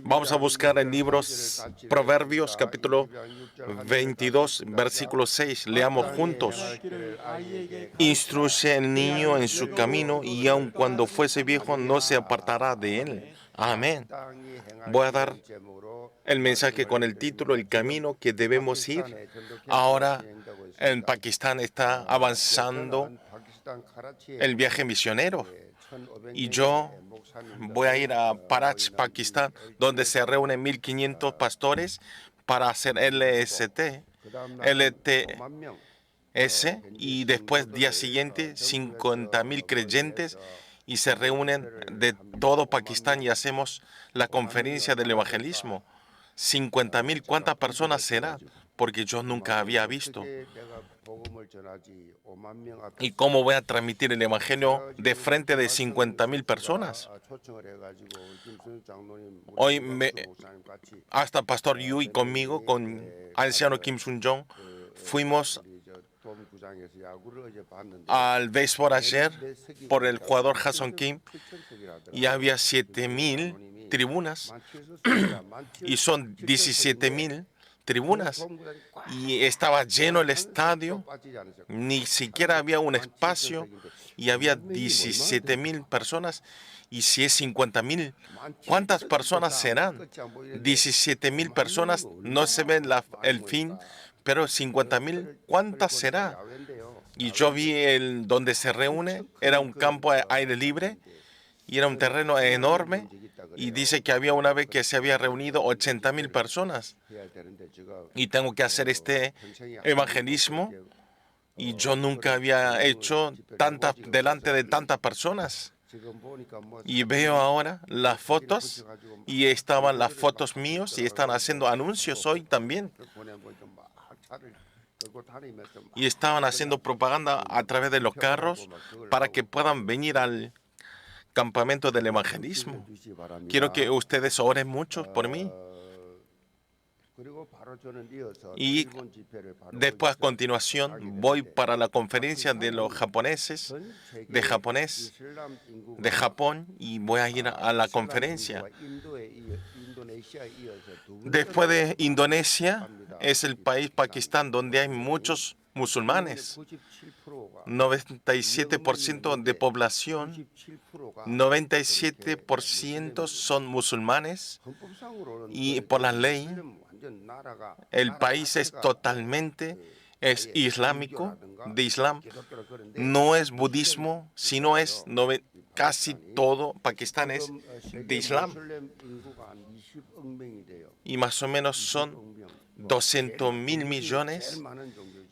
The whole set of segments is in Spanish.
Vamos a buscar el libro Proverbios, capítulo 22, versículo 6. Leamos juntos. Instruye al niño en su camino y aun cuando fuese viejo no se apartará de él. Amén. Voy a dar el mensaje con el título El camino que debemos ir. Ahora en Pakistán está avanzando el viaje misionero y yo voy a ir a Parach, Pakistán, donde se reúnen 1.500 pastores para hacer LTS y después día siguiente 50.000 creyentes y se reúnen de todo Pakistán y hacemos la conferencia del evangelismo. 50.000, ¿cuántas personas será? Porque yo nunca había visto. ¿Y cómo voy a transmitir el evangelio de frente de 50.000 personas? Hoy hasta Pastor Yui conmigo, con anciano Kim Sun-jong, fuimos al béisbol ayer por el jugador Jason Kim y había 7.000 tribunas y son 17.000 tribunas y estaba lleno el estadio, ni siquiera había un espacio y había 17.000 personas. Y si es 50.000, ¿cuántas personas serán? 17.000 personas, no se ve el fin, pero 50.000, ¿cuántas será? Y yo vi donde se reúne, era un campo a aire libre y era un terreno enorme y dice que había una vez que se había reunido 80.000 personas y tengo que hacer este evangelismo y yo nunca había hecho delante de tantas personas. Y veo ahora las fotos y estaban las fotos míos y están haciendo anuncios hoy también. Y estaban haciendo propaganda a través de los carros para que puedan venir al campamento del evangelismo. Quiero que ustedes oren mucho por mí. Y después, a continuación, voy para la conferencia de los japoneses, de Japón, y voy a ir a la conferencia. Después de Indonesia, es el país Pakistán donde hay muchos musulmanes. 97% de población, 97% son musulmanes y por la ley el país es totalmente islámico, de Islam. No es budismo, sino es casi todo Pakistán es de Islam. Y más o menos son 200.000 millones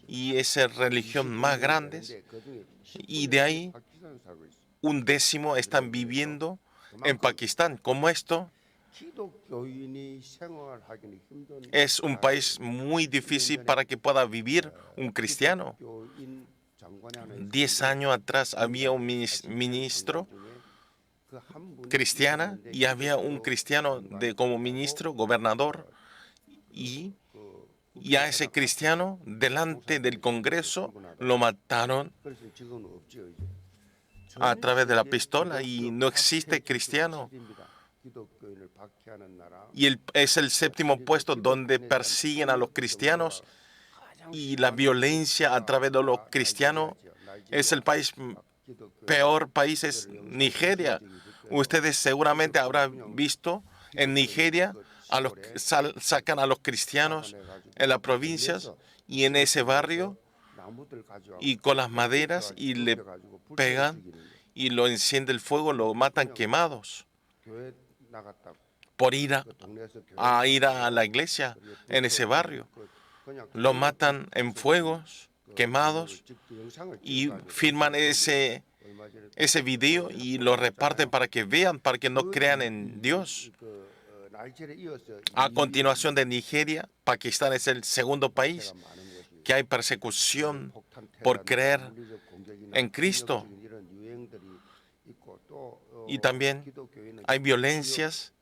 y es la religión más grande. Y de ahí un décimo están viviendo en Pakistán. Como esto, es un país muy difícil para que pueda vivir un cristiano. 10 años atrás había un ministro cristiana y había un cristiano como ministro, gobernador, y a ese cristiano delante del Congreso lo mataron a través de la pistola y no existe cristiano. Y es el séptimo puesto donde persiguen a los cristianos y la violencia a través de los cristianos. Es el peor país, es Nigeria. Ustedes seguramente habrán visto en Nigeria sacan a los cristianos en las provincias y en ese barrio y con las maderas y le pegan y lo enciende el fuego, lo matan quemados por ir a la iglesia en ese barrio. Lo matan en fuegos, quemados, y filman ese video y lo reparten para que vean, para que no crean en Dios. A continuación de Nigeria, Pakistán es el segundo país que hay persecución por creer en Cristo. Y también hay violencias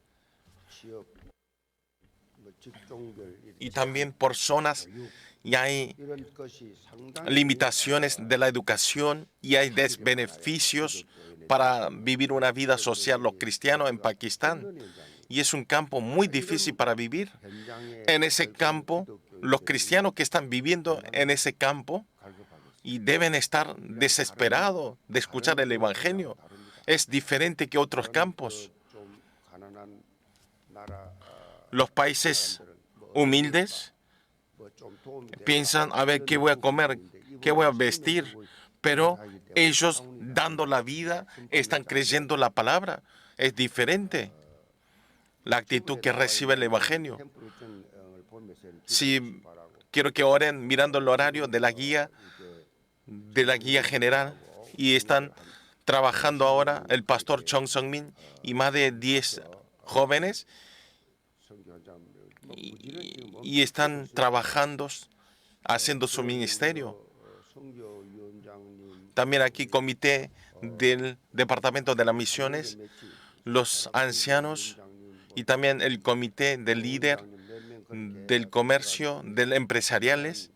y también por zonas y hay limitaciones de la educación y hay desbeneficios para vivir una vida social los cristianos en Pakistán. Y es un campo muy difícil para vivir. En ese campo, los cristianos que están viviendo en ese campo y deben estar desesperados de escuchar el Evangelio. Es diferente que otros campos. Los países humildes piensan, a ver, ¿qué voy a comer? ¿Qué voy a vestir? Pero ellos, dando la vida, están creyendo la palabra. Es diferente la actitud que recibe el Evangelio. Si quiero que oren mirando el horario de la guía general, y están trabajando ahora el pastor Chung Sung-min y más de 10 jóvenes, y están trabajando, haciendo su ministerio. También aquí comité del Departamento de las Misiones, los ancianos y también el comité del líder del comercio, del empresariales.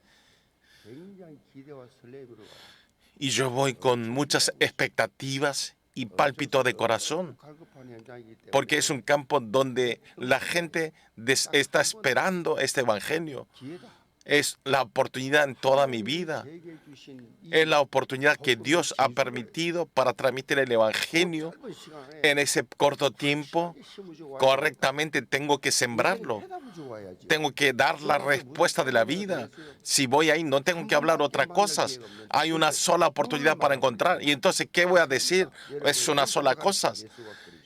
Y yo voy con muchas expectativas y pálpito de corazón, porque es un campo donde la gente está esperando este evangelio. Es la oportunidad en toda mi vida. Es la oportunidad que Dios ha permitido para transmitir el evangelio en ese corto tiempo. Correctamente tengo que sembrarlo. Tengo que dar la respuesta de la vida. Si voy ahí, no tengo que hablar otras cosas. Hay una sola oportunidad para encontrar. Y entonces, ¿qué voy a decir? Es una sola cosa,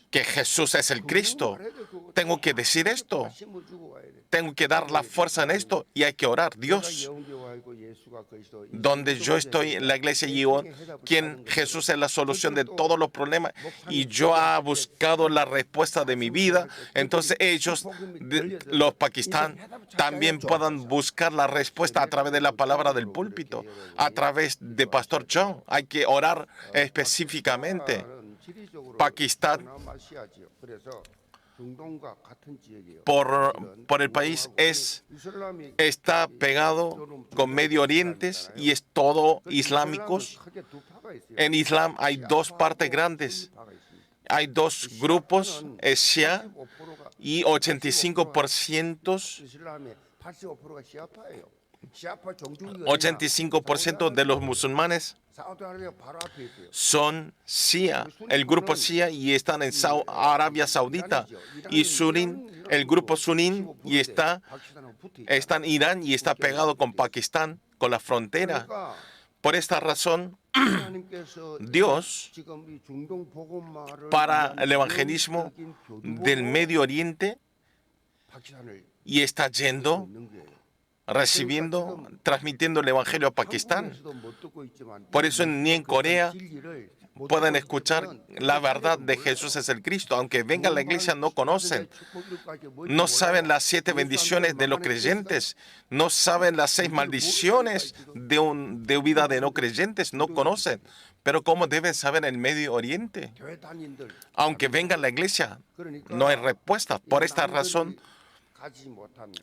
que Jesús es el Cristo. Tengo que decir esto. Tengo que dar la fuerza en esto y hay que orar. Dios, donde yo estoy en la iglesia Ion, quien Jesús es la solución de todos los problemas y yo he buscado la respuesta de mi vida, entonces ellos, los Pakistán, también puedan buscar la respuesta a través de la palabra del púlpito, a través de Pastor Chung. Hay que orar específicamente. Pakistán, por el país, está pegado con Medio Oriente y es todo islámicos. En Islam hay dos partes grandes. Hay dos grupos, Shia y 85% de los musulmanes son Shia, el grupo Shia, y están en Arabia Saudita, y Suní, el grupo Suní, y está en Irán y está pegado con Pakistán, con la frontera. Por esta razón, Dios, para el evangelismo del Medio Oriente, y está yendo, recibiendo, transmitiendo el evangelio a Pakistán. Por eso ni en Corea pueden escuchar la verdad de Jesús es el Cristo. Aunque vengan a la iglesia, no conocen. No saben las 7 bendiciones de los creyentes. No saben las 6 maldiciones de vida de no creyentes. No conocen. Pero ¿cómo deben saber el Medio Oriente? Aunque vengan a la iglesia, no hay respuesta. Por esta razón,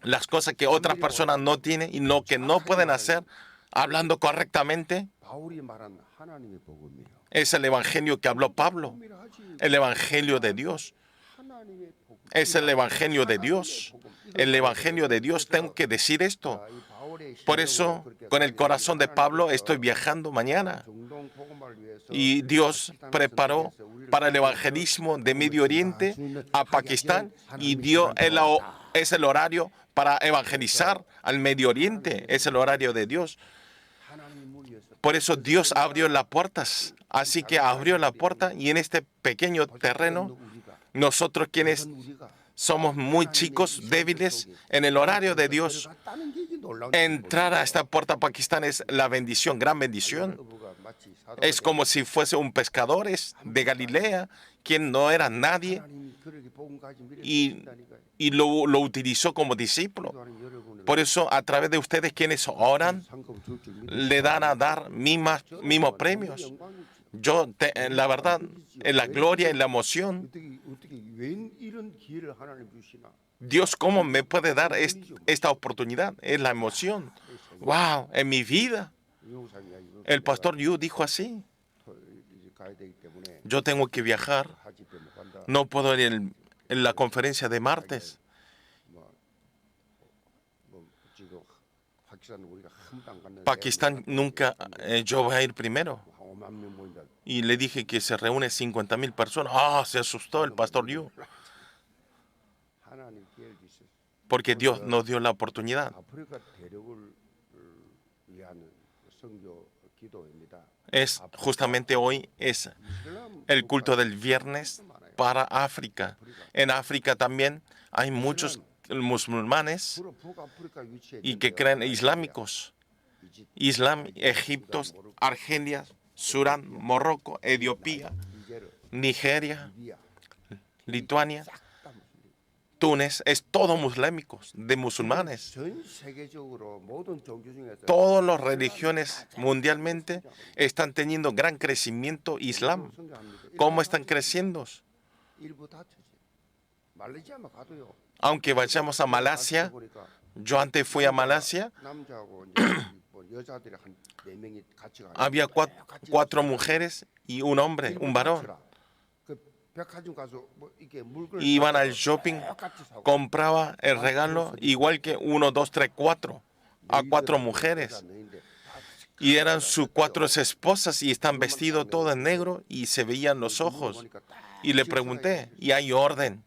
las cosas que otras personas no tienen y lo que no pueden hacer hablando correctamente es el evangelio que habló Pablo, el evangelio de Dios. Es el evangelio de Dios. El evangelio de Dios, tengo que decir esto. Por eso, con el corazón de Pablo, estoy viajando mañana. Y Dios preparó para el evangelismo de Medio Oriente a Pakistán y es el horario para evangelizar al Medio Oriente. Es el horario de Dios. Por eso Dios abrió las puertas. Así que abrió la puerta y en este pequeño terreno, nosotros quienes somos muy chicos, débiles, en el horario de Dios, entrar a esta puerta Pakistán es la bendición, gran bendición. Es como si fuese un pescador de Galilea, quien no era nadie, y lo utilizó como discípulo. Por eso, a través de ustedes quienes oran, le dan a dar mismos premios. Yo, la verdad, en la gloria y la emoción, Dios, ¿cómo me puede dar esta oportunidad? Es la emoción. ¡Wow! En mi vida. El pastor Yu dijo así. Yo tengo que viajar. No puedo ir en la conferencia de martes. Pakistán nunca, yo voy a ir primero. Y le dije que se reúne 50,000 personas. Se asustó el pastor Yu. Porque Dios nos dio la oportunidad. Justamente hoy es el culto del viernes para África. En África también hay muchos musulmanes y que creen islámicos. Islam, Egipto, Argelia, Sudán, Marruecos, Etiopía, Nigeria, Lituania, Túnez, es todo muslimos, de musulmanes. Todas las religiones mundialmente están teniendo gran crecimiento islam. ¿Cómo están creciendo? Aunque vayamos a Malasia, yo antes fui a Malasia, había cuatro mujeres y un hombre, un varón. Iban al shopping, compraba el regalo igual que 1, 2, 3, 4 a 4 mujeres. Y eran sus 4 esposas y están vestidos todo en negro y se veían los ojos. Y le pregunté, ¿y hay orden?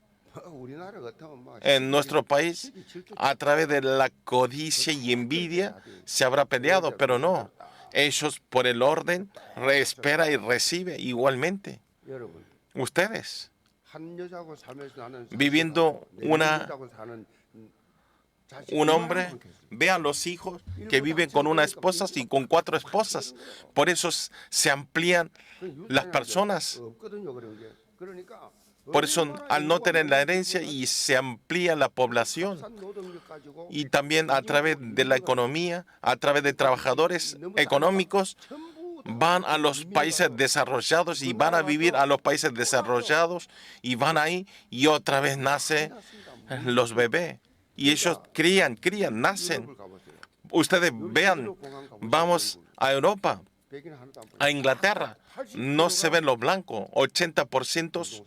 En nuestro país, a través de la codicia y envidia, se habrá peleado, pero no. Ellos, por el orden, espera y recibe igualmente. Ustedes, viviendo un hombre, vean los hijos que viven con una esposa y con 4 esposas. Por eso se amplían las personas. Por eso, al no tener la herencia, y se amplía la población. Y también a través de la economía, a través de trabajadores económicos, van a los países desarrollados y van a vivir a los países desarrollados y van ahí y otra vez nacen los bebés. Y ellos crían, nacen. Ustedes vean, vamos a Europa, a Inglaterra, no se ven los blancos, 80%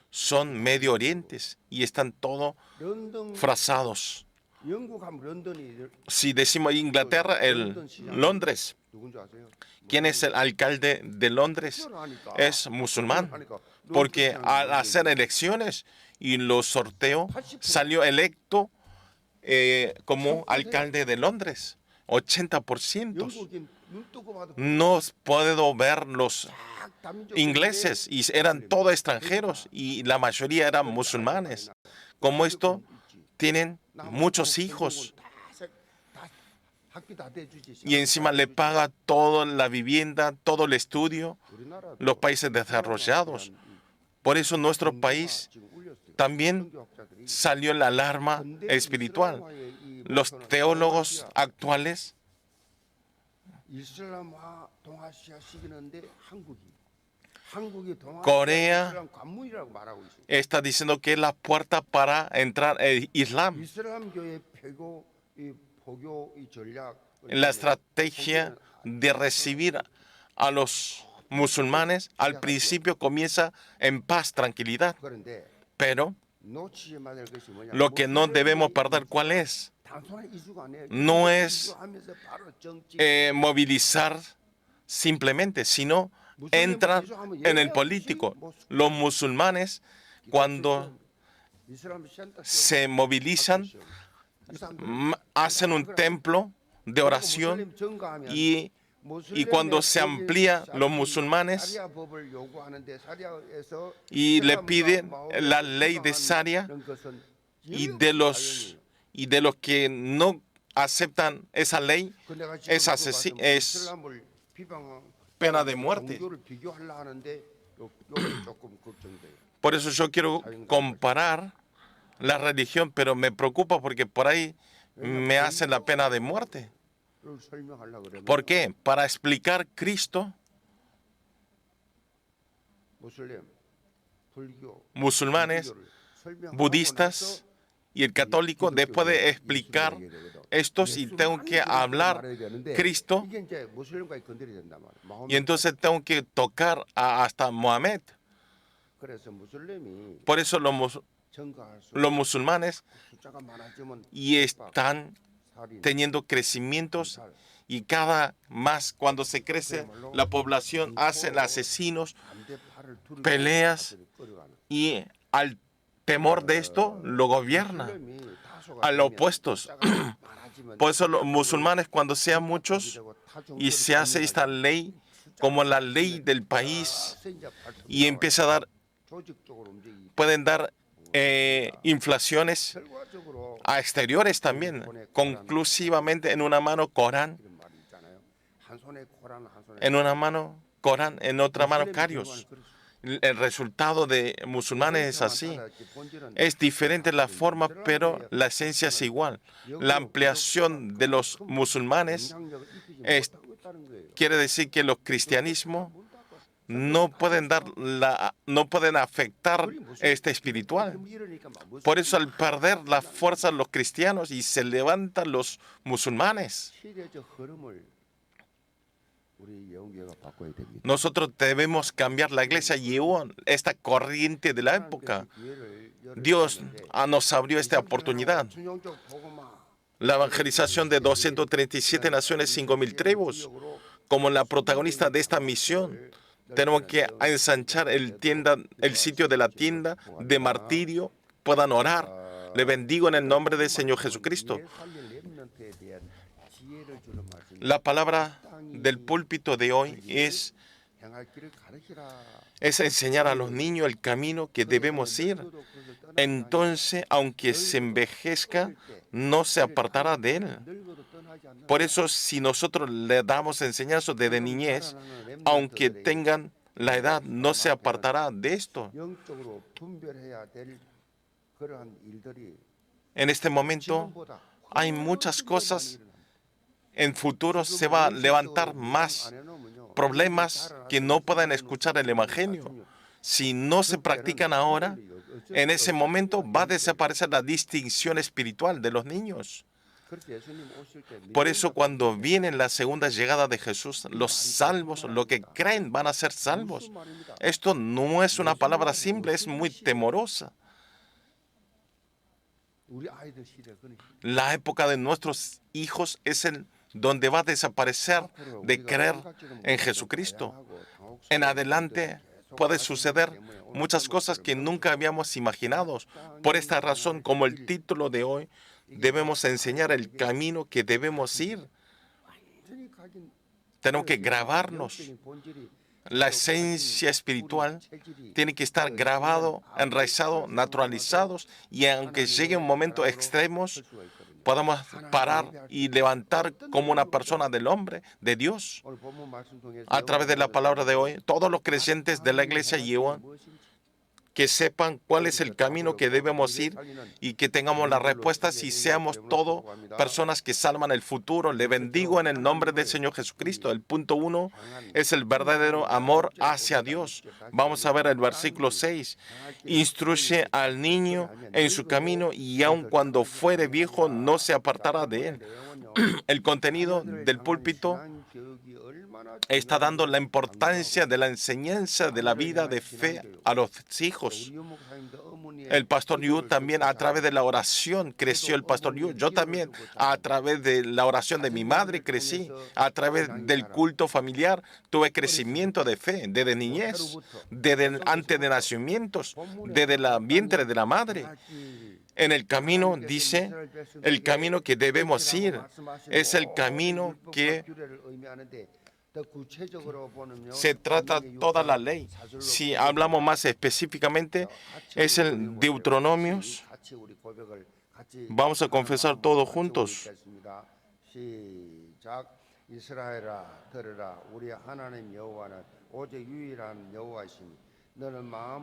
son Medio Orientes y están todos frazados. Si decimos Inglaterra, Londres. ¿Quién es el alcalde de Londres? Es musulmán. Porque al hacer elecciones y los sorteos, salió electo como alcalde de Londres. 80%. No puedo ver los ingleses y eran todos extranjeros y la mayoría eran musulmanes. Como esto, tienen muchos hijos y encima le paga toda la vivienda, todo el estudio, los países desarrollados. Por eso nuestro país también salió la alarma espiritual. Los teólogos actuales Corea está diciendo que es la puerta para entrar el Islam. La estrategia de recibir a los musulmanes al principio comienza en paz, tranquilidad. Pero lo que no debemos perder, ¿cuál es? No es movilizar simplemente, sino entrar en el político. Los musulmanes, cuando se movilizan, hacen un templo de oración y cuando se amplía los musulmanes y le piden la ley de Sharia y de los que no aceptan esa ley es pena de muerte. Por eso yo quiero comparar la religión, pero me preocupa porque por ahí me hacen la pena de muerte. ¿Por qué? Para explicar Cristo, musulmanes budistas y el católico, después de explicar estos, y tengo que hablar Cristo, y entonces tengo que tocar hasta Mohamed. Por eso los musulmanes y están teniendo crecimientos, y cada más cuando se crece la población hacen asesinos, peleas, y al temor de esto lo gobierna a los opuestos. Por eso los musulmanes, cuando sean muchos y se hace esta ley como la ley del país y empieza a dar, pueden dar inflaciones a exteriores también, conclusivamente en una mano Corán, en otra mano Carios. El resultado de musulmanes es así. Es diferente la forma, pero la esencia es igual. La ampliación de los musulmanes quiere decir que los cristianismos no pueden afectar este espiritual. Por eso, al perder la fuerza los cristianos y se levantan los musulmanes, nosotros debemos cambiar la iglesia Yeon, esta corriente de la época. Dios nos abrió esta oportunidad. La evangelización de 237 naciones, 5.000 tribus. Como la protagonista de esta misión, tenemos que ensanchar el sitio de la tienda de martirio. Puedan orar. Le bendigo en el nombre del Señor Jesucristo. La palabra del púlpito de hoy es enseñar a los niños el camino que debemos ir. Entonces, aunque se envejezca, no se apartará de él. Por eso, si nosotros le damos enseñanza desde niñez, aunque tengan la edad, no se apartará de esto. En este momento hay muchas cosas. En futuro se va a levantar más problemas que no puedan escuchar el Evangelio. Si no se practican ahora, en ese momento va a desaparecer la distinción espiritual de los niños. Por eso, cuando viene la segunda llegada de Jesús, los salvos, los que creen, van a ser salvos. Esto no es una palabra simple, es muy temorosa. La época de nuestros hijos es donde va a desaparecer de creer en Jesucristo. En adelante puede suceder muchas cosas que nunca habíamos imaginado. Por esta razón, como el título de hoy, debemos enseñar el camino que debemos ir. Tenemos que grabarnos. La esencia espiritual tiene que estar grabado, enraizado, naturalizados, y aunque llegue un momento extremos, podamos parar y levantar como una persona del hombre, de Dios. A través de la palabra de hoy, todos los creyentes de la iglesia Yeon, que sepan cuál es el camino que debemos ir y que tengamos las respuestas y seamos todos personas que salvan el futuro. Le bendigo en el nombre del Señor Jesucristo. El punto 1 es el verdadero amor hacia Dios. Vamos a ver el versículo 6. Instruye al niño en su camino y aun cuando fuere viejo no se apartará de él. El contenido del púlpito está dando la importancia de la enseñanza de la vida de fe a los hijos. El pastor Yu también, a través de la oración creció el pastor Yu. Yo también, a través de la oración de mi madre crecí. A través del culto familiar tuve crecimiento de fe desde niñez, desde antes de nacimientos, desde el vientre de la madre. En el camino, dice, el camino que debemos ir es el camino que se trata toda la ley. Si hablamos más específicamente, es el Deuteronomios. Vamos a confesar todos juntos.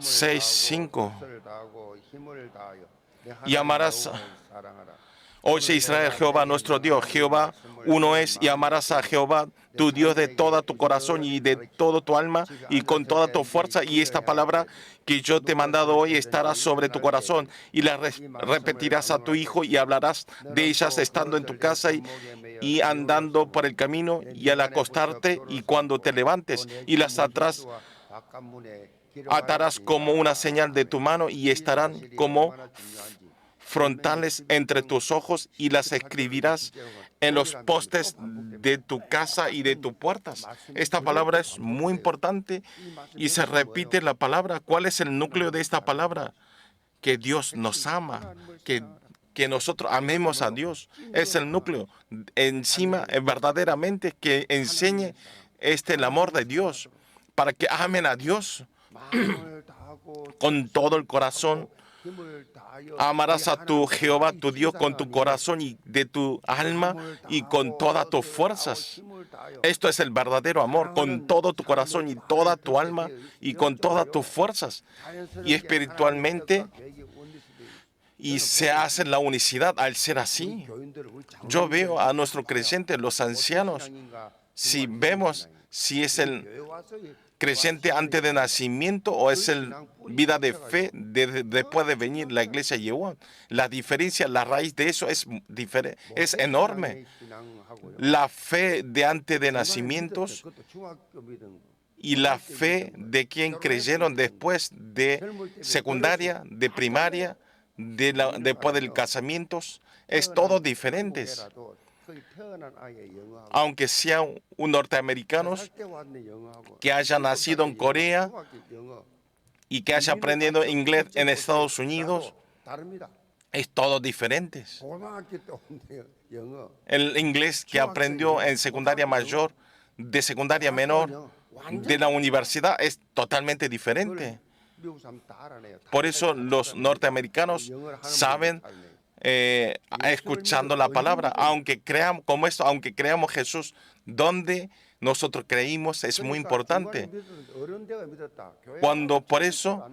6:5. Y amarás Oye Israel, Jehová nuestro Dios, Jehová uno es, y amarás a Jehová tu Dios de todo tu corazón y de todo tu alma y con toda tu fuerza. Y esta palabra que yo te he mandado hoy estará sobre tu corazón y la repetirás a tu hijo y hablarás de ellas estando en tu casa y andando por el camino y al acostarte y cuando te levantes, y las atarás como una señal de tu mano y estarán como frontales entre tus ojos, y las escribirás en los postes de tu casa y de tus puertas. Esta palabra es muy importante y se repite la palabra. ¿Cuál es el núcleo de esta palabra? Que Dios nos ama, que nosotros amemos a Dios. Es el núcleo. Encima, verdaderamente, que enseñe el amor de Dios, para que amen a Dios con todo el corazón. Amarás a tu Jehová, tu Dios, con tu corazón y de tu alma y con todas tus fuerzas. Esto es el verdadero amor, con todo tu corazón y toda tu alma y con todas tus fuerzas. Y espiritualmente, y se hace la unicidad al ser así. Yo veo a nuestros creyentes, los ancianos, si vemos si es el creyente antes de nacimiento o es el vida de fe después de venir la iglesia Yehová. La diferencia, la raíz de eso es enorme. La fe de antes de nacimientos y la fe de quien creyeron después de secundaria, de primaria, después del casamiento, es todo diferente. Aunque sea un norteamericano que haya nacido en Corea y que haya aprendido inglés en Estados Unidos, es todo diferente. El inglés que aprendió en secundaria mayor, de secundaria menor, de la universidad, es totalmente diferente. Por eso los norteamericanos saben, escuchando la palabra, aunque creamos como esto, aunque creamos Jesús, donde nosotros creímos es muy importante. Por eso,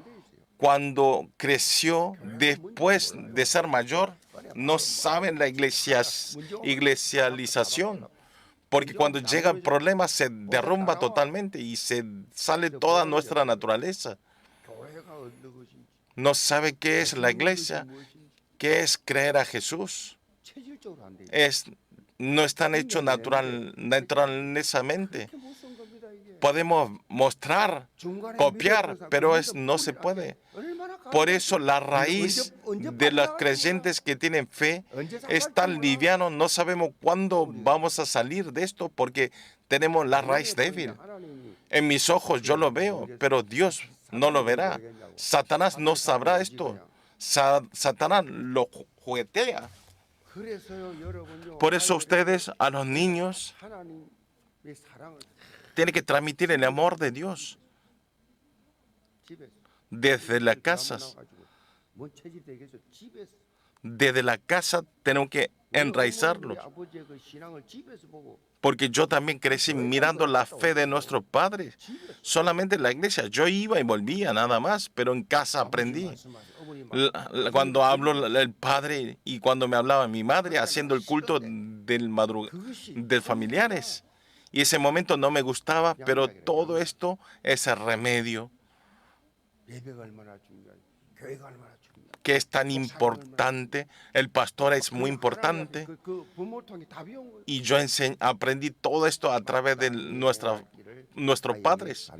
cuando creció después de ser mayor, no saben la iglesialización. Porque cuando llega el problema se derrumba totalmente y se sale toda nuestra naturaleza. No sabe qué es la iglesia, qué es creer a Jesús. No están hechos naturalmente. Podemos mostrar, copiar, pero no se puede. Por eso la raíz de los creyentes que tienen fe es tan liviano. No sabemos cuándo vamos a salir de esto porque tenemos la raíz débil. En mis ojos yo lo veo, pero Dios no lo verá. Satanás no sabrá esto. Satanás lo juguetea. Por eso ustedes, a los niños, tienen que transmitir el amor de Dios desde las casas. Desde la casa tenemos que enraizarlo. Porque yo también crecí mirando la fe de nuestros padres. Solamente en la iglesia. Yo iba y volvía nada más, pero en casa aprendí. Cuando hablo el padre y cuando me hablaba mi madre haciendo el culto de familiares. Y ese momento no me gustaba, pero todo esto es el remedio que es tan importante. El pastor es muy importante. Y yo aprendí todo esto a través de nuestros padres.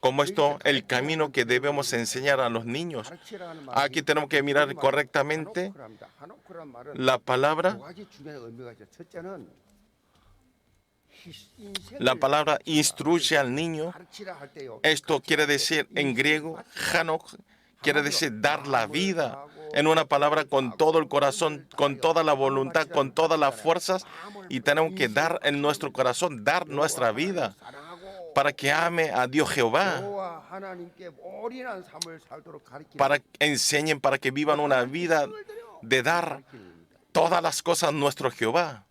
Como esto, el camino que debemos enseñar a los niños. Aquí tenemos que mirar correctamente la palabra. La palabra instruye al niño. Esto quiere decir en griego, hanok, quiere decir dar la vida. En una palabra, con todo el corazón, con toda la voluntad, con todas las fuerzas. Y tenemos que dar en nuestro corazón, dar nuestra vida para que ame a Dios Jehová. Para que enseñen, para que vivan una vida de dar todas las cosas a nuestro Jehová.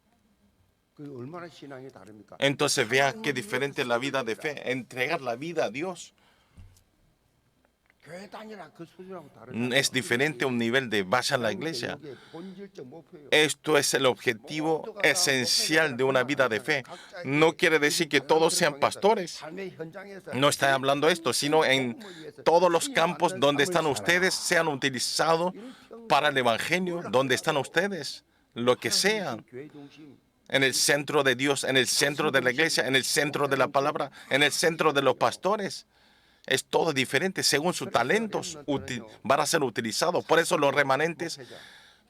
Entonces vea qué diferente es la vida de fe, entregar la vida a Dios. Es diferente a un nivel de vaya a la iglesia. Esto es el objetivo esencial de una vida de fe. No quiere decir que todos sean pastores. No está hablando esto, sino en todos los campos donde están ustedes sean utilizados para el evangelio, donde están ustedes, lo que sean. En el centro de Dios, en el centro de la iglesia, en el centro de la palabra, en el centro de los pastores. Es todo diferente. Según sus talentos van a ser utilizados. Por eso los remanentes,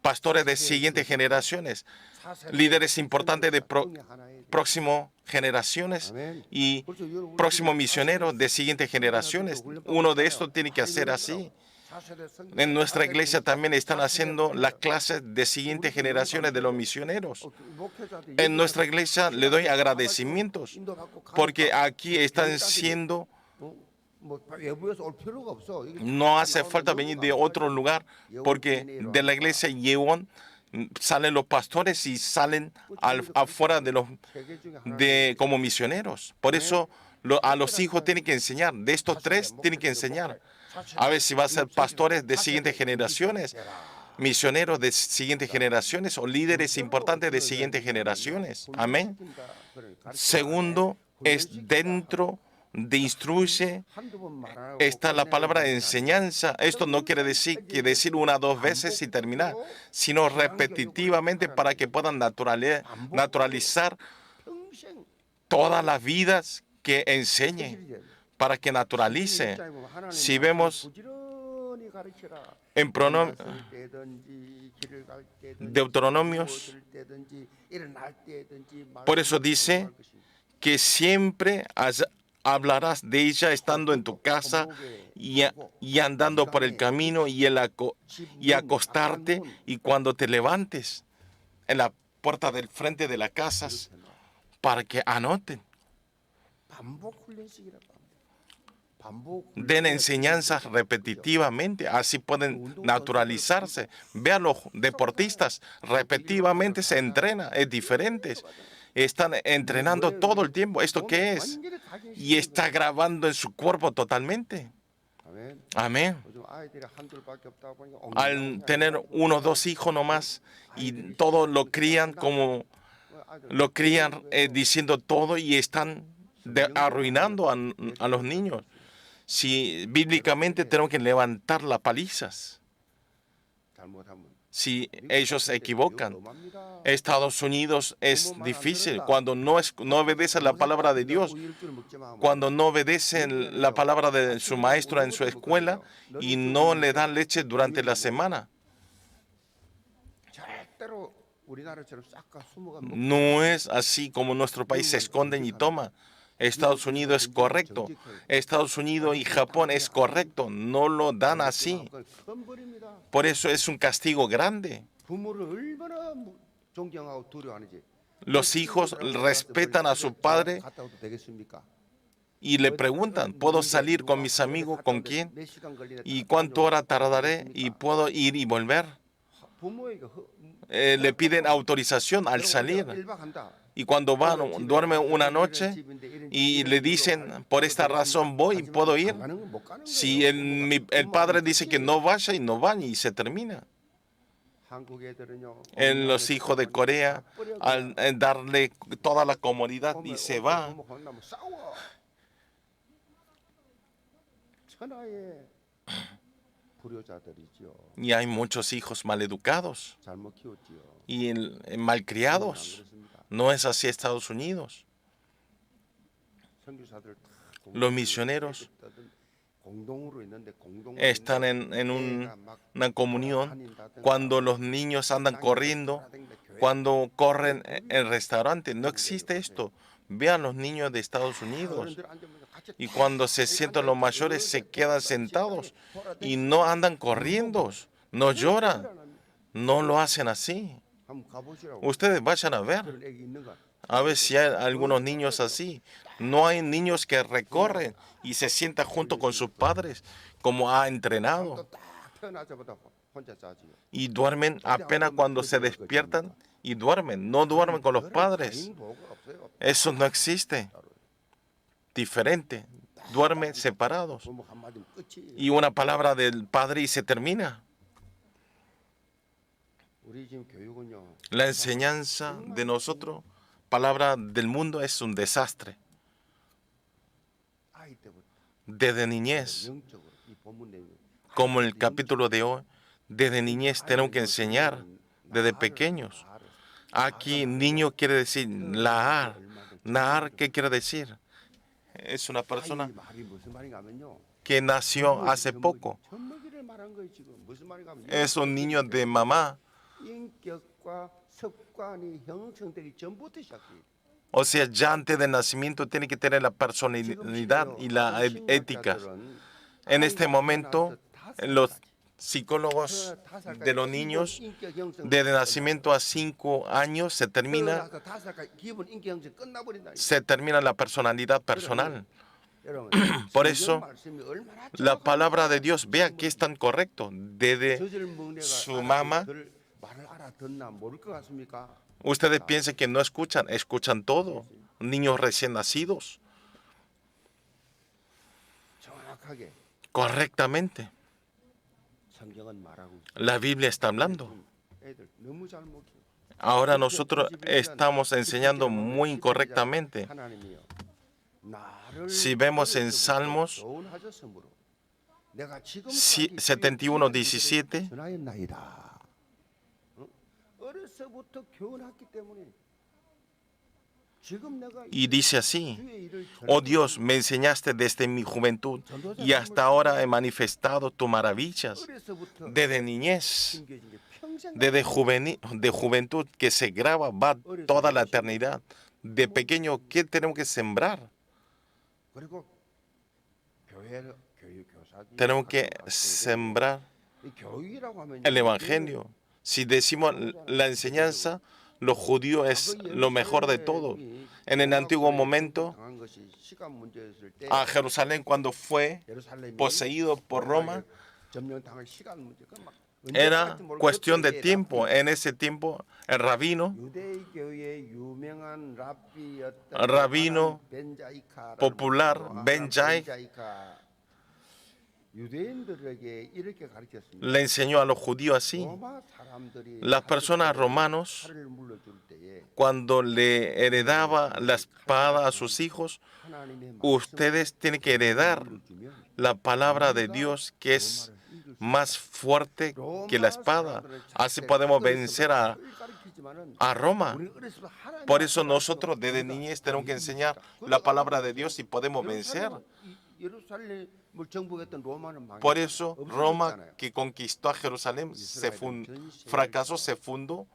pastores de siguientes generaciones, líderes importantes de próximas generaciones y próximos misioneros de siguientes generaciones. Uno de estos tiene que hacer así. En nuestra iglesia también están haciendo las clases de siguientes generaciones de los misioneros. En nuestra iglesia le doy agradecimientos porque aquí están siendo. No hace falta venir de otro lugar porque de la iglesia Yeon salen los pastores y salen afuera como misioneros. Por eso a los hijos tienen que enseñar. De estos tres tienen que enseñar. A ver si va a ser pastores de siguientes generaciones, misioneros de siguientes generaciones o líderes importantes de siguientes generaciones. Amén. Segundo, es dentro de instruye, está la palabra enseñanza. Esto no quiere decir que decir una o dos veces y terminar, sino repetitivamente para que puedan naturalizar todas las vidas que enseñe, para que naturalice. Si vemos en Deuteronomios, por eso dice que siempre hablarás de ella estando en tu casa y andando por el camino y acostarte y cuando te levantes en la puerta del frente de las casas para que anoten. Den enseñanzas repetitivamente, así pueden naturalizarse. Vean los deportistas, repetitivamente se entrena, es diferente. Están entrenando todo el tiempo. ¿Esto qué es? Y está grabando en su cuerpo totalmente. Amén. Al tener uno o dos hijos nomás y todos lo crían diciendo todo y están arruinando a los niños. Si bíblicamente tenemos que levantar las palizas. Si ellos se equivocan. Estados Unidos es difícil cuando no obedecen la palabra de Dios, cuando no obedecen la palabra de su maestro en su escuela y no le dan leche durante la semana. No es así como nuestro país se esconden y toma. Estados Unidos es correcto. Estados Unidos y Japón es correcto. No lo dan así. Por eso es un castigo grande. Los hijos respetan a su padre y le preguntan, ¿puedo salir con mis amigos? ¿Con quién? ¿Y cuánto hora tardaré? ¿Y puedo ir y volver? Le piden autorización al salir. Y cuando van, duermen una noche y le dicen, por esta razón voy, ¿puedo ir? Si el padre dice que no vaya y no van y se termina. En los hijos de Corea, al darle toda la comodidad y se va. Y hay muchos hijos maleducados y malcriados. No es así Estados Unidos. Los misioneros están en una comunión cuando los niños andan corriendo, cuando corren en restaurantes. No existe esto. Vean los niños de Estados Unidos. Y cuando se sientan los mayores, se quedan sentados y no andan corriendo, no lloran. No lo hacen así. Ustedes vayan a ver si hay algunos niños así. No hay niños que recorren y se sientan junto con sus padres como ha entrenado. Y duermen apenas cuando se despiertan y duermen. No duermen con los padres. Eso no existe. Diferente. Duermen separados. Y una palabra del padre y se termina. La enseñanza de nosotros, palabra del mundo, es un desastre. Desde niñez, como el capítulo de hoy, desde niñez tenemos que enseñar desde pequeños. Aquí niño quiere decir Nahar. Nahar, ¿qué quiere decir? Es una persona que nació hace poco. Es un niño de mamá. O sea, ya antes del nacimiento tiene que tener la personalidad y la ética. En este momento, los psicólogos de los niños, desde nacimiento a 5 años, se termina la personalidad personal. Por eso, la palabra de Dios, vea que es tan correcto. Desde su mamá, ustedes piensan que no escuchan, escuchan todo. Niños recién nacidos. Correctamente. La Biblia está hablando. Ahora nosotros estamos enseñando muy incorrectamente. Si vemos en Salmos 71:17, y dice así: oh Dios, me enseñaste desde mi juventud y hasta ahora he manifestado tus maravillas. Desde niñez, desde juventud que se graba, va toda la eternidad. De pequeño, ¿qué tenemos que sembrar? Tenemos que sembrar el Evangelio. Si decimos la enseñanza, los judíos es lo mejor de todo. En el antiguo momento, a Jerusalén, cuando fue poseído por Roma, era cuestión de tiempo. En ese tiempo, el rabino popular, Ben Jai, le enseñó a los judíos así: las personas romanos, cuando le heredaba la espada a sus hijos, ustedes tienen que heredar la palabra de Dios, que es más fuerte que la espada. Así podemos vencer a Roma. Por eso nosotros desde niñez tenemos que enseñar la palabra de Dios y podemos vencer. Por eso Roma, que conquistó a Jerusalén, fracasó, se fundó,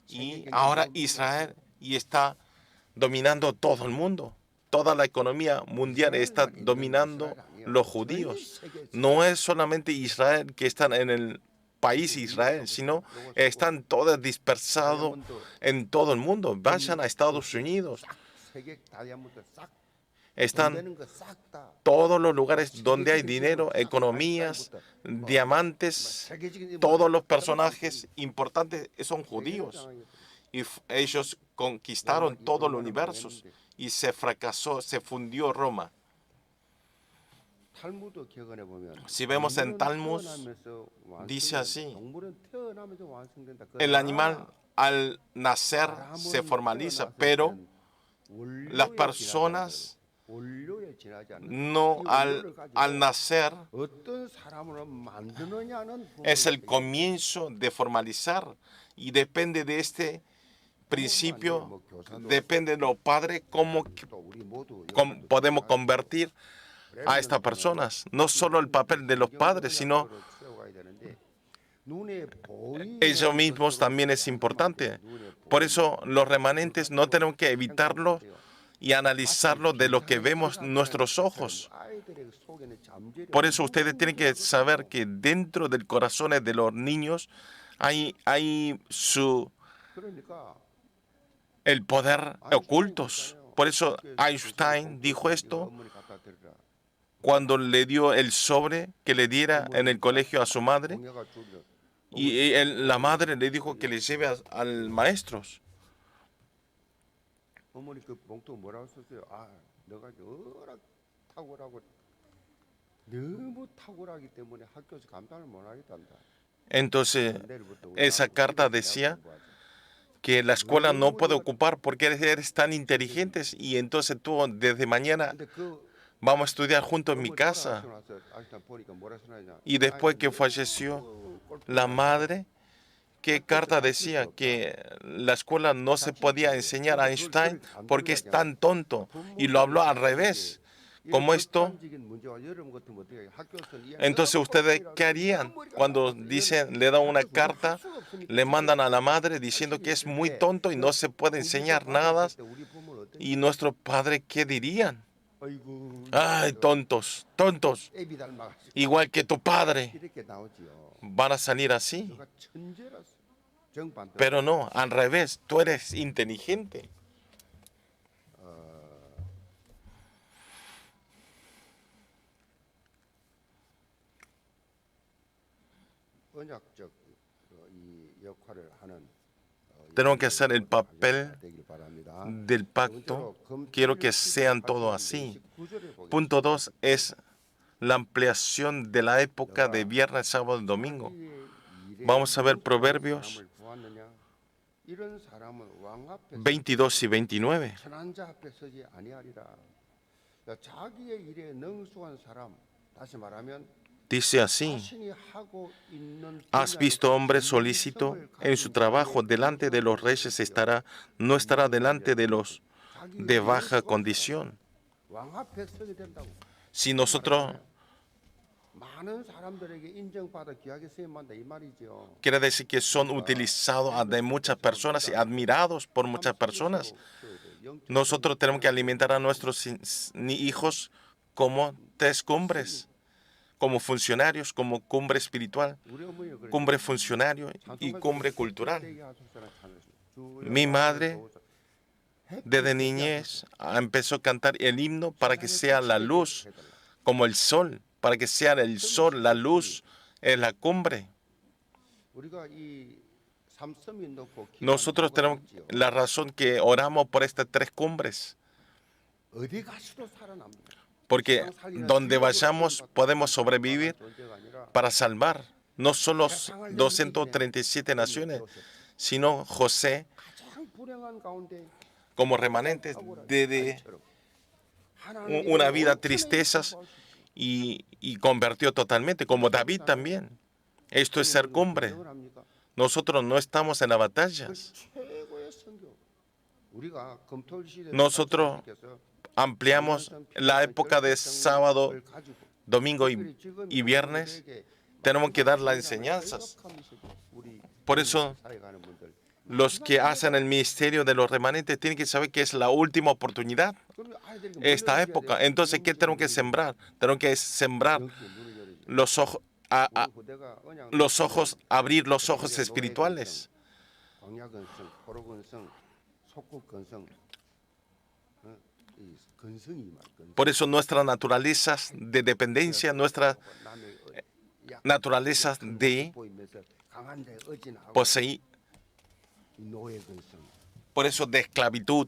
y ahora Israel y está dominando todo el mundo. Toda la economía mundial está dominando los judíos. No es solamente Israel que están en el país Israel, sino están todos dispersados en todo el mundo. Vayan a Estados Unidos. Están todos los lugares donde hay dinero, economías, diamantes. Todos los personajes importantes son judíos. Y ellos conquistaron todo el universo y se fracasó, se fundió Roma. Si vemos en Talmud, dice así: el animal al nacer se formaliza, pero las personas no, al nacer es el comienzo de formalizar, y depende de este principio, depende de los padres, cómo podemos convertir a estas personas. No solo el papel de los padres, sino ellos mismos también es importante. Por eso los remanentes no tenemos que evitarlo y analizarlo de lo que vemos nuestros ojos. Por eso ustedes tienen que saber que dentro del corazón de los niños hay el poder ocultos. Por eso Einstein dijo esto cuando le dio el sobre que le diera en el colegio a su madre, y la madre le dijo que le lleve al maestro. Entonces, esa carta decía que la escuela no puede ocupar porque eres tan inteligentes y entonces tú desde mañana vamos a estudiar juntos en mi casa. Y después que falleció la madre, ¿qué carta decía? Que la escuela no se podía enseñar a Einstein porque es tan tonto. Y lo habló al revés. Como esto, entonces ustedes, ¿qué harían? Cuando dicen, le dan una carta, le mandan a la madre diciendo que es muy tonto y no se puede enseñar nada. ¿Y nuestros padres qué dirían? Ay, tontos, tontos. Igual que tu padre. Van a salir así. Pero no, al revés, tú eres inteligente. Tenemos que hacer el papel del pacto. Quiero que sean todos así. Punto 2 es la ampliación de la época de viernes, sábado y domingo. Vamos a ver Proverbios 22 y 29. Dice así: ¿has visto hombre solícito en su trabajo? Delante de los reyes estará, no estará delante de los de baja condición. Si nosotros, quiere decir que son utilizados de muchas personas y admirados por muchas personas. Nosotros tenemos que alimentar a nuestros hijos como cumbres, como funcionarios, como cumbre espiritual, cumbre funcionario y cumbre cultural. Mi madre, desde niñez, empezó a cantar el himno para que sea la luz, como el sol, para que sea el sol, la luz, en la cumbre. Nosotros tenemos la razón que oramos por estas 3 cumbres, porque donde vayamos podemos sobrevivir para salvar no solo 237 naciones, sino José como remanente de una vida tristezas y convirtió totalmente, como David también. Esto es ser cumbre. Nosotros no estamos en las batallas. Nosotros ampliamos la época de sábado, domingo y viernes. Tenemos que dar las enseñanzas. Por eso, los que hacen el ministerio de los remanentes tienen que saber que es la última oportunidad, esta época. Entonces, ¿qué tenemos que sembrar? Tenemos que sembrar los ojos, abrir los ojos espirituales. Por eso nuestras naturalezas de dependencia, nuestras naturalezas de poseer, por eso de esclavitud,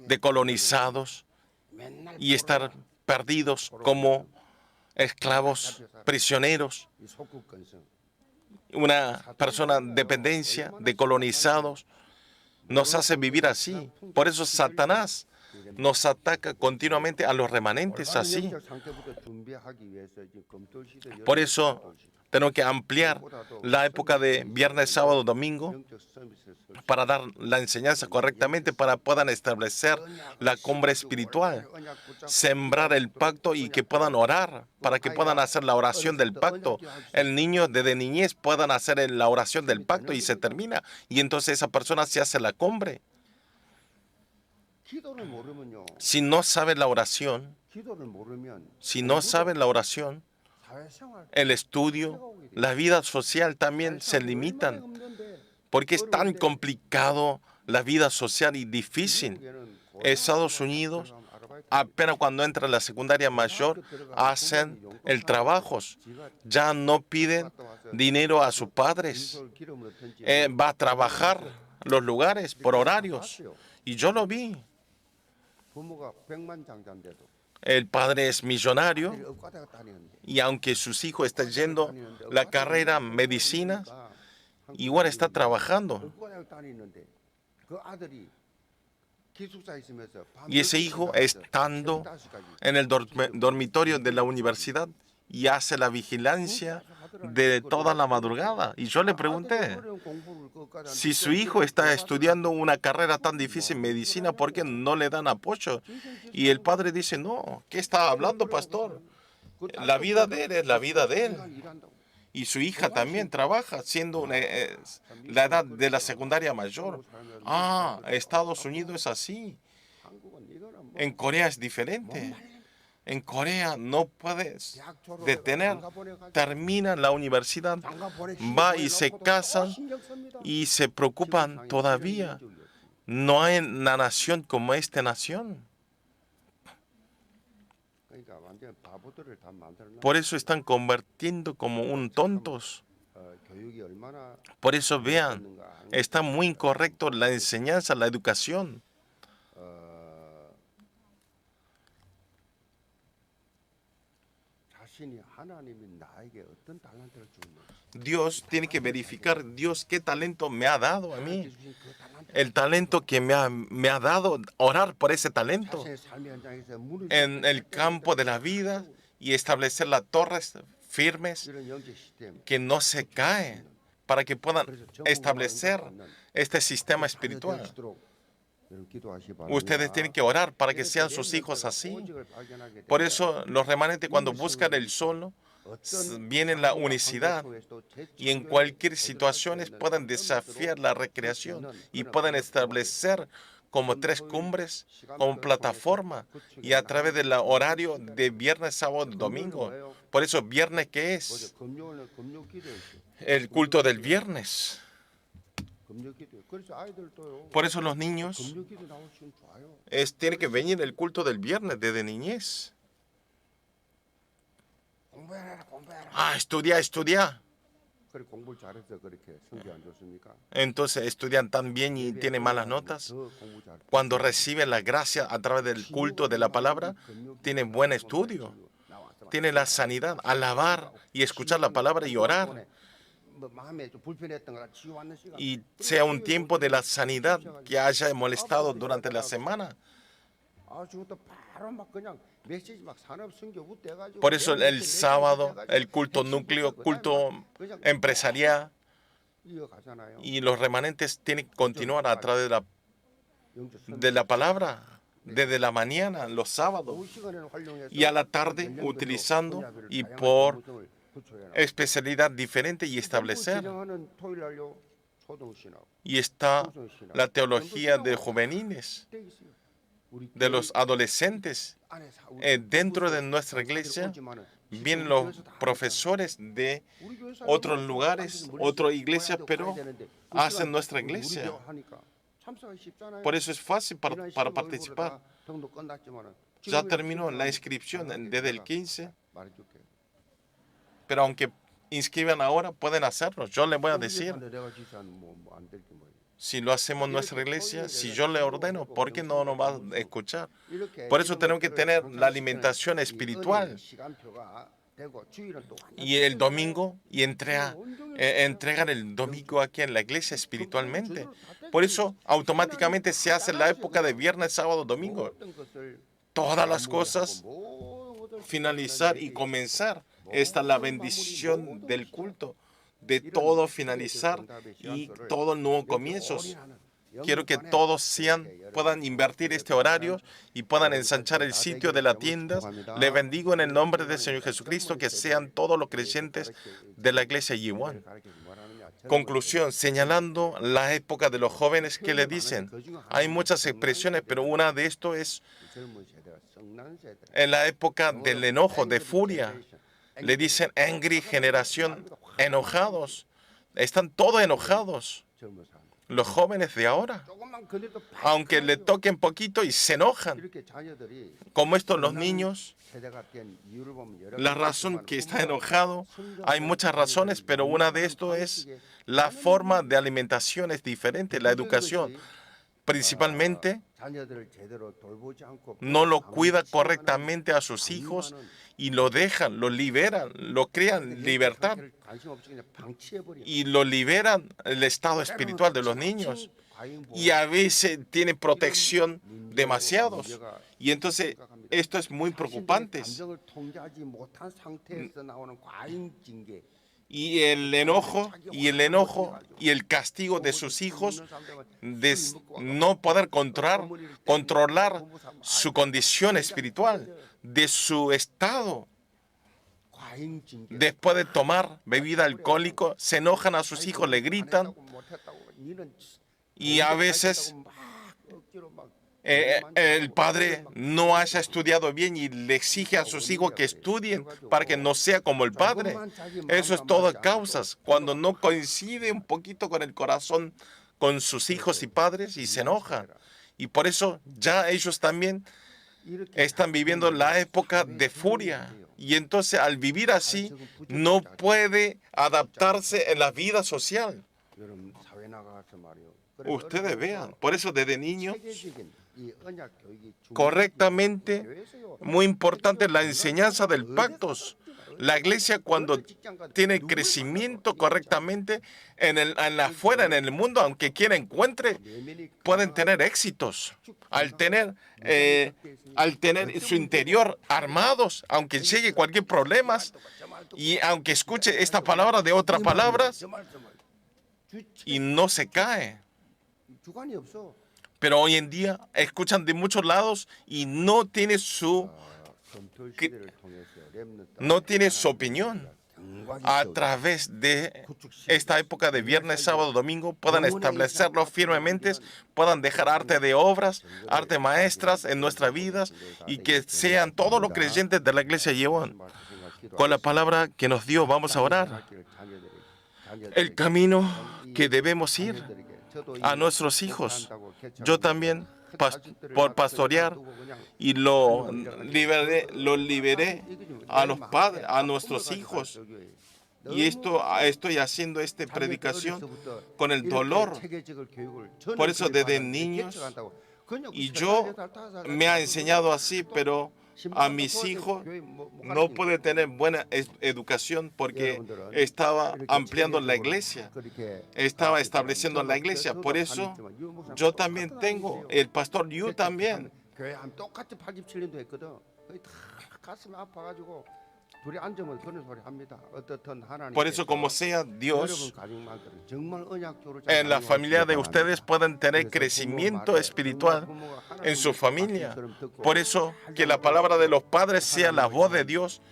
de colonizados y estar perdidos como esclavos, prisioneros, una persona dependencia de colonizados, nos hace vivir así. Por eso Satanás nos ataca continuamente a los remanentes así. Por eso tenemos que ampliar la época de viernes, sábado, domingo para dar la enseñanza correctamente, para que puedan establecer la cumbre espiritual, sembrar el pacto y que puedan orar, para que puedan hacer la oración del pacto. El niño desde niñez puedan hacer la oración del pacto y se termina. Y entonces esa persona se hace la cumbre. Si no sabe la oración, el estudio, la vida social también se limitan, porque es tan complicado la vida social y difícil. Estados Unidos, apenas cuando entra la secundaria mayor, hacen el trabajo. Ya no piden dinero a sus padres. Va a trabajar los lugares por horarios. Y yo lo vi. El padre es millonario y aunque sus hijos están yendo la carrera medicina, igual está trabajando. Y ese hijo, estando en el dormitorio de la universidad, y hace la vigilancia de toda la madrugada. Y yo le pregunté, si su hijo está estudiando una carrera tan difícil, medicina, ¿por qué no le dan apoyo? Y el padre dice, no, ¿qué está hablando, pastor? La vida de él es la vida de él. Y su hija también trabaja, siendo la edad de la secundaria mayor. Ah, Estados Unidos es así. En Corea es diferente. En Corea no puedes detener. Termina la universidad, va y se casan y se preocupan todavía. No hay una nación como esta nación. Por eso están convirtiendo como un tontos. Por eso vean, está muy incorrecto la enseñanza, la educación. Dios tiene que verificar, Dios, ¿qué talento me ha dado a mí? El talento que me ha dado, orar por ese talento en el campo de la vida y establecer las torres firmes que no se caen para que puedan establecer este sistema espiritual. Ustedes tienen que orar para que sean sus hijos así. Por eso los remanentes, cuando buscan el solo, viene la unicidad y en cualquier situación pueden desafiar la recreación y pueden establecer como 3 cumbres, como plataforma y a través del horario de viernes, sábado, domingo. Por eso, ¿viernes qué es? El culto del viernes. Por eso los niños tienen que venir el culto del viernes desde niñez. Estudia, estudia. Entonces estudian tan bien y tienen malas notas. Cuando reciben la gracia a través del culto de la palabra, tienen buen estudio. Tienen la sanidad, alabar y escuchar la palabra y orar. Y sea un tiempo de la sanidad que haya molestado durante la semana. Por eso el sábado, el culto núcleo, culto empresarial, y los remanentes tienen que continuar a través de la palabra, desde la mañana, los sábados, y a la tarde utilizando y por especialidad diferente y establecer. Y está la teología de juveniles, de los adolescentes. Dentro de nuestra iglesia vienen los profesores de otros lugares, otras iglesias, pero hacen nuestra iglesia. Por eso es fácil para participar. Ya terminó la inscripción desde el 15, pero aunque inscriban ahora, pueden hacerlo. Yo les voy a decir, si lo hacemos en nuestra iglesia, si yo le ordeno, ¿por qué no nos va a escuchar? Por eso tenemos que tener la alimentación espiritual. Y el domingo, y entregan el domingo aquí en la iglesia espiritualmente. Por eso automáticamente se hace la época de viernes, sábado, domingo. Todas las cosas, finalizar y comenzar. Esta es la bendición del culto, de todo finalizar y todo nuevo comienzos. Quiero que todos puedan invertir este horario y puedan ensanchar el sitio de la tienda. Le bendigo en el nombre del Señor Jesucristo, que sean todos los creyentes de la iglesia Yiwan. Conclusión, señalando la época de los jóvenes que le dicen. Hay muchas expresiones, pero una de esto es en la época del enojo, de furia. Le dicen angry generación, enojados. Están todos enojados. Los jóvenes de ahora, aunque le toquen poquito y se enojan. Como estos los niños, la razón que está enojado, hay muchas razones, pero una de esto es la forma de alimentación es diferente, la educación. Principalmente no lo cuida correctamente a sus hijos y lo dejan, lo liberan, lo crean en libertad y lo liberan el estado espiritual de los niños. Y a veces tiene protección demasiados. Y entonces esto es muy preocupante. Y el enojo y el castigo de sus hijos de no poder controlar su condición espiritual, de su estado. Después de tomar bebida alcohólica, se enojan a sus hijos, le gritan. Y a veces el padre no haya estudiado bien y le exige a sus hijos que estudien para que no sea como el padre. Eso es todo causas, cuando no coincide un poquito con el corazón con sus hijos y padres y se enojan. Y por eso ya ellos también están viviendo la época de furia. Y entonces al vivir así no puede adaptarse en la vida social. Ustedes vean, por eso desde niños, correctamente, muy importante la enseñanza del pactos. La iglesia cuando tiene crecimiento correctamente en el mundo, aunque quiera encuentre, pueden tener éxitos. Al tener su interior armados, aunque llegue cualquier problema, y aunque escuche esta palabra de otras palabras, y no se cae. Pero hoy en día escuchan de muchos lados y no tiene su opinión. A través de esta época de viernes, sábado, domingo, puedan establecerlo firmemente, puedan dejar arte de obras, arte maestras en nuestras vidas y que sean todos los creyentes de la iglesia Yeon. Con la palabra que nos dio, vamos a orar. El camino que debemos ir a nuestros hijos. Yo también, por pastorear, y lo liberé a los padres, a nuestros hijos. Y estoy haciendo esta predicación con el dolor. Por eso desde niños, y yo me ha enseñado así, pero a mis hijos no pude tener buena educación porque estaba ampliando la iglesia, estaba estableciendo la iglesia. Por eso yo también tengo, el pastor Yu también. Por eso, como sea Dios, en la familia de ustedes pueden tener crecimiento espiritual en su familia. Por eso, que la palabra de los padres sea la voz de Dios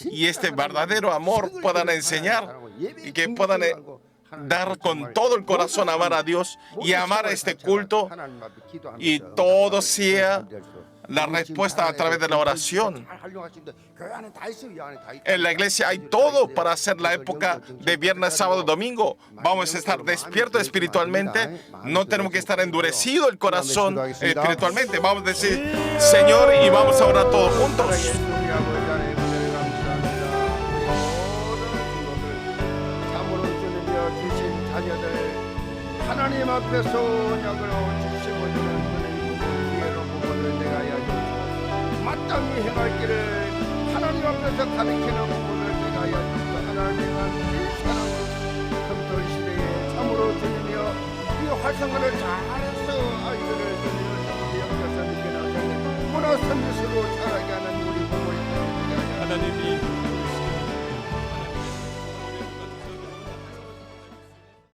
y este verdadero amor puedan enseñar y que puedan dar con todo el corazón, amar a Dios y amar a este culto y todo sea la respuesta a través de la oración. En la iglesia hay todo para hacer la época de viernes, sábado, domingo. Vamos a estar despiertos espiritualmente. No tenemos que estar endurecido el corazón espiritualmente. Vamos a decir, Señor, y vamos a orar todos juntos. 마땅히 행할 길을 하나님 앞에서 가리키는 부분을 행하여 주시고 하나님의 사랑을 금토 시대에 참으로 주님이여 이 활성화를 잘해서 아이들을 주님을 영접하는 문화 선교수로